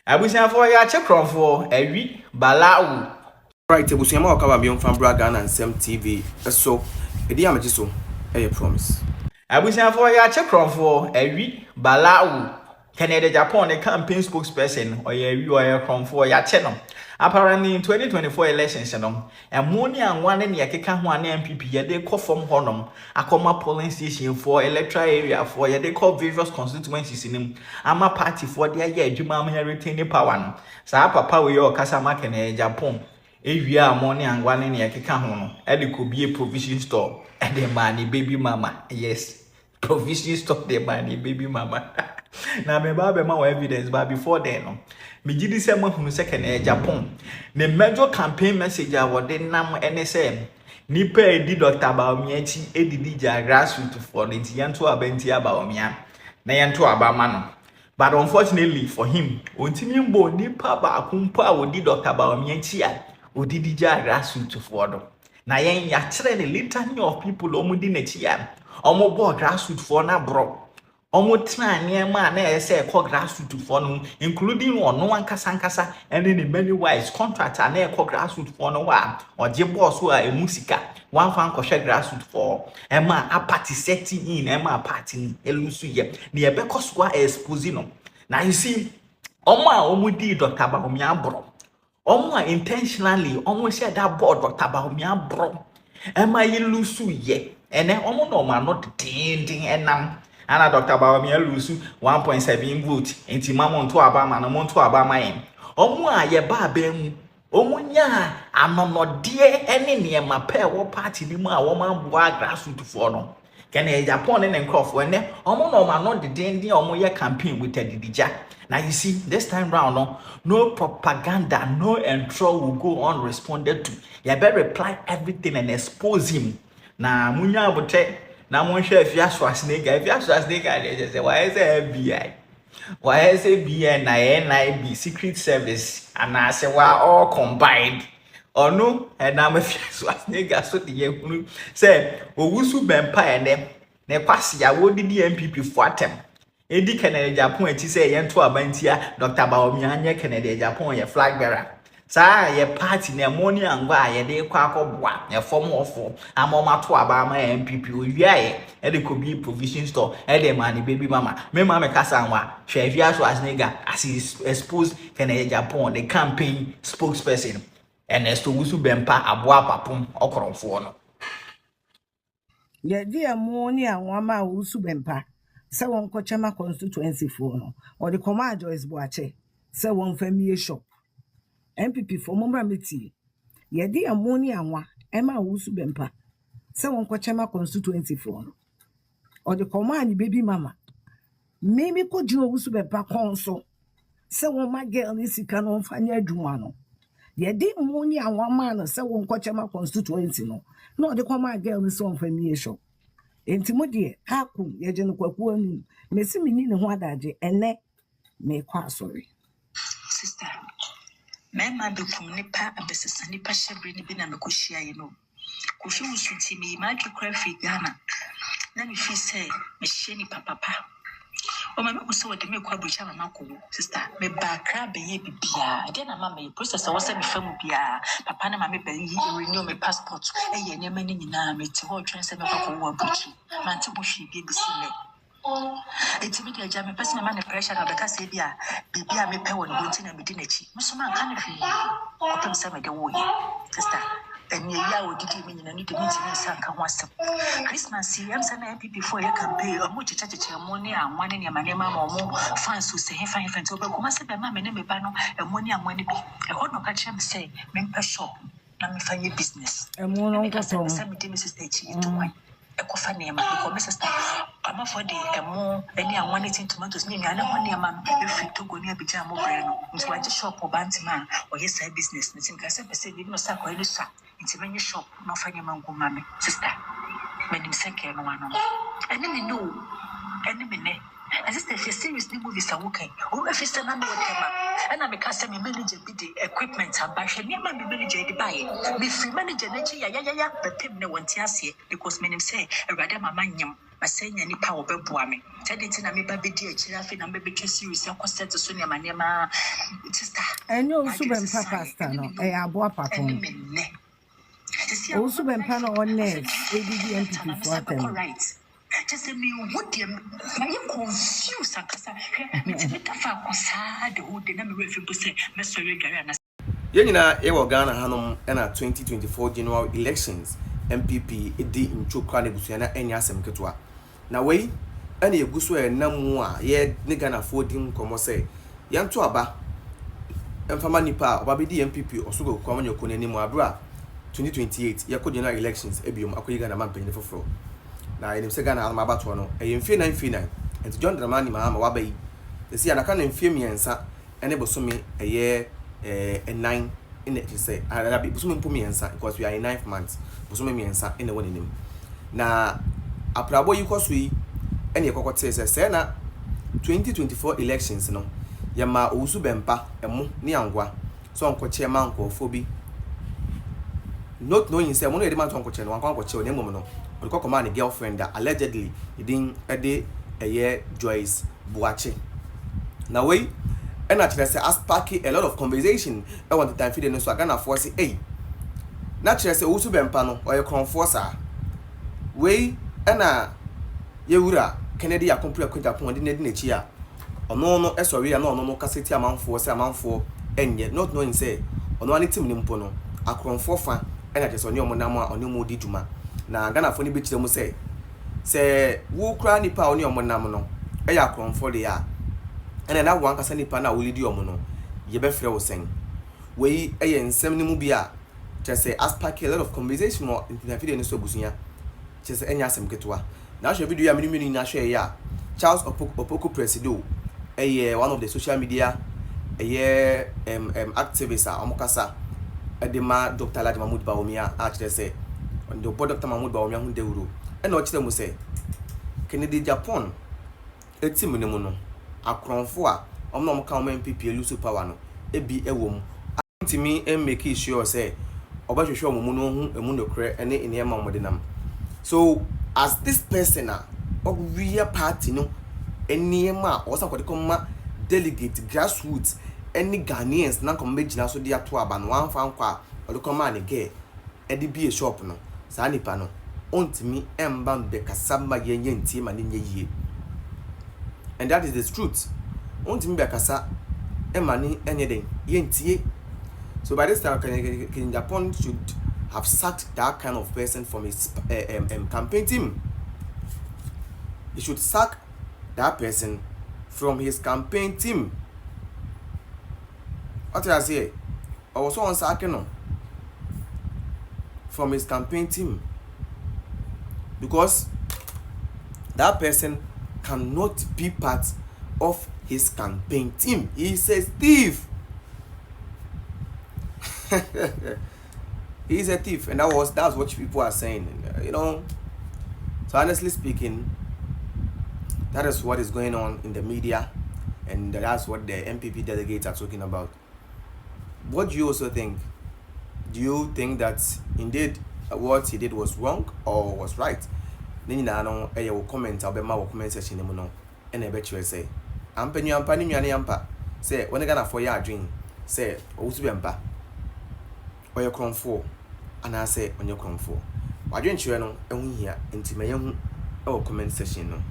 Abusia for ya chekron for ewi balawu. Right, abusia ma okaba me from Braga and Sem TV. So, edi amaji so, promise. Abusia for ya chekron for ewi balawu. Canada Japan the campaign spokesperson or ewi or kron for ya chenom. Apparently in 2024 elections and money and one in yakeka one MPP ya they call from honum akoma polling station for electoral area for ya they call various constituencies in him ama party for their year juma retaining power no sa papa we your kasa market in Japan ewia money and one in yakeka ho e could be a provision store and the money baby mama yes provision store the money baby mama na me ba be ma evidence but before then no me gidi se mo hunu second Japan the major campaign message a wode nam NSM nipa edi Dr. Baomiachi edidi ja grassroots for the yanto abenti Baomia na yanto abama no but unfortunately for him ontimi mbo nipa ba akumpa odi Dr. Baomiachi a odidi ja grassroots for do na yen ya kire the litany of people omudi na chi ya omo bo grassroots for na bro omo tena niema na ese ekọ grassroots for no including ono ankasa and in many wise contractor na ekọ grassroots for no wa oje boss wa emusika one fan kọhwe grassroots for ema a party setting in ema party elusu ye na ebekọ so expose no na you see omo a omo di Dr. Baomia bro omo a intentionally omo share that board Dr. Baomia bro ema yelusu ye ene omo no ma not ding enam ana Dr. Baomia lusu 1.7 vote enti mamonto abama na monto abama yen omo a ye ba abemu omo nya anonode ene niema pe wo party ni mu a wo man boa grassroots for no kene Japan ne nkofo ene omo no ma no de omo ye campaign with Edidija. Now you see this time round no propaganda no intro will go unresponded to. You better reply everything and expose him na munya bote na monhwe Afia Schwarzenegger they just say why is FBI why is FBI na NIB secret service and I say we are all combined or no and I'm Afia Schwarzenegger so the yehunu say owusu bempa ene ne Kwasia wo di MPP for atem edi Canada Japan eti say yento abantia Dr. Baomia anya Canada Japan ye flag bearer sa ye party na money angwa ye de kwa akobwa ye form of amoma to abama MPP owia ye e de ko bi provision store e de man baby mama me mama kasa anwa hwe Afia Schwarzenegger as expose Canada Japan the campaign spokesperson Ernesto Wusu Bempa Aboa Apapo okoromfo no ye dia money anwa Wusu Bempa se won kochema constituency for no or the command Joyce Boache se won family shop MPP for Momramiti. Ye di amoni anwa ema Wusu Bempa. Se won kochema constituency for no. Or the command baby mama. Maybe ko jino Wusu Bempa konso. Se won ma girl ni sika no fanya adwuma no. Ye di amoni anwa man se won kochema constituency no. No the command girl ni so family shop. Enti mo de kaku ye je no kwaku anu. Mesi mini ne ho adaje ene me kwa sorry. Sister Mema be kumnipa abesesa nipa shebre ni bi na mekohia ye no. Kofi usuti me Ay3k3 Ghana. Na me fi say me hie ni papa. O ma me ko se wode me kwa bucha mama ko sister me ba kra be ye bibia. De na mama ye process wo se me famu bia. Papa na mama be yi renew me passport. Eye ne mani nyina me ti ho twen se me ko wo abuchi. Man ti bo hwi bi bisi me. It's immediate jam person man pressure na beka say bia bibia me pe won gonti na medi nachi muso man kan fi opem say me de wo ye sister enye ya odidi me nyina ni de miti ni sanka ho asem Christmas yam say na MPP for your campaign omo chichachiche mo ni anwane ne manema ma omo fans so say hefa to be kuma say be ma me ne me ba no emo ni anwane bi e ho no ka chem say me mpa shop na me fanye business Emo no nko so say me de me sister chi to wan ekofa nema ko me sister ama for the emo any and one eating tomatoes ni na ho nema no efi togo ni abija mo bre no nti waje shop o bantima o yes side business nti nka se pese bi no sa ko ni sa nti menye shop no fa nema ngoma me sister menim seke no ano ene me no ene me ne sister she seriously movies are working o efi se na me wotema ena me ka se me manager bi the equipment abahwe nema me manager di bae me free manager na chi ya pepem ne wonti ase because menim say awrade mama nyam masenya nipa obeboa me tedi tina me ba bedi akira afi na me betwe series akoset so ne manema sister enyo Usubempa pastor no Aboa Apapo Usubempa no on net ADD MPP for them right just me would them I confused akasa me tita fa kosa de wo de na me refi bo se me sori gari na Yenina ewo Ghana hanom na 2024 general elections MPP edi ntwokwa na busuana enya asem ketwa na wei ene eguso enamu a ye ne Ghana fo di nkomo se yanto aba emfama nipa oba be di MPP osogo kwa manyo ko nani mu abra 2028 yakọ general elections ebiom akoyi Ghana mampanyin foforo na enim se Ghana alma bato no eyemfie 9 enti John Dramani ma wabayi esi anaka na mfie miensa ene bosome eye 9 in it say arabi bosome mpo miensa because we are in 9th month bosome miensa ene wonenim na aprabo yikoso yi ene yekokote se na 2024 elections no yama Usubempa emu ni angwa so onkoche ma nkofo bi not knowing say mo no yede man to onkoche no ankoche ne mum no o ko man girlfriend that allegedly idin ede eye Joyce Buache na we and actually say sparking a lot of conversation I want the time feed no so Ghana for say hey naturally say Usubempa no or conforcer we na yewura Kennedy akompre akwenta pon de nedi nechi a ono no esori ya no no kaseti amanfo say amanfo enye not knowing say ono ani tim ni mpo no akronfo fa ena je so ni omo nam a oni mo di dwuma na Ghana fo ni be kire mu say wo kra nipa oni omo nam no eya akronfo de ya ena na wan kasa nipa na wo lidi omo no ye be frɛ wo sen we eye nsɛm ni mu bia je say spark a lot of conversation mo in video ni so busunya je say enya asɛm ketwa na hwe video ya mini na hwe ya Charles Opoko Presido one of the social media activists amokasa edema Dr. Ladi Mahmoud Bawumia actually say on the board Dr. Mahmoud Bawumia hu dewuro e na ochire mu say Kennedy Japan etim ne mu no akronfo a omno ka MPP elusu power no ebi ewom antimi make sure say obahwehwe omumu no hu emu no kre ene enema omodenam so as this person real party no enema osa kwade komma delegate grassroots any Ghanaians na come megina so dia to aba no wan fa nkwa o komma ne ge e de bi e shop no sa nipa no ontimi emba be kasamba yenye ntie ma ne yie and that is the truth ontimi be kasa ema ne enye den yentie so by this time can Japan should have sacked that kind of person from his campaign team. He should sack that person from his campaign team. What did I say? I was on sacking from his campaign team because that person cannot be part of his campaign team. He is a thief. He's a thief, and that's what people are saying, you know. So honestly speaking, that is what is going on in the media, and that's what the MPP delegates are talking about. What do you also think? Do you think that indeed what he did was wrong or was right? Then you will comment. I'll be my comment section. And I bet you say, "I'm penny, I'm penny, I'm say when I got for your dream, say Usubempa or your confor, and I say on your confor. Why don't you know? And we here intimate comment section.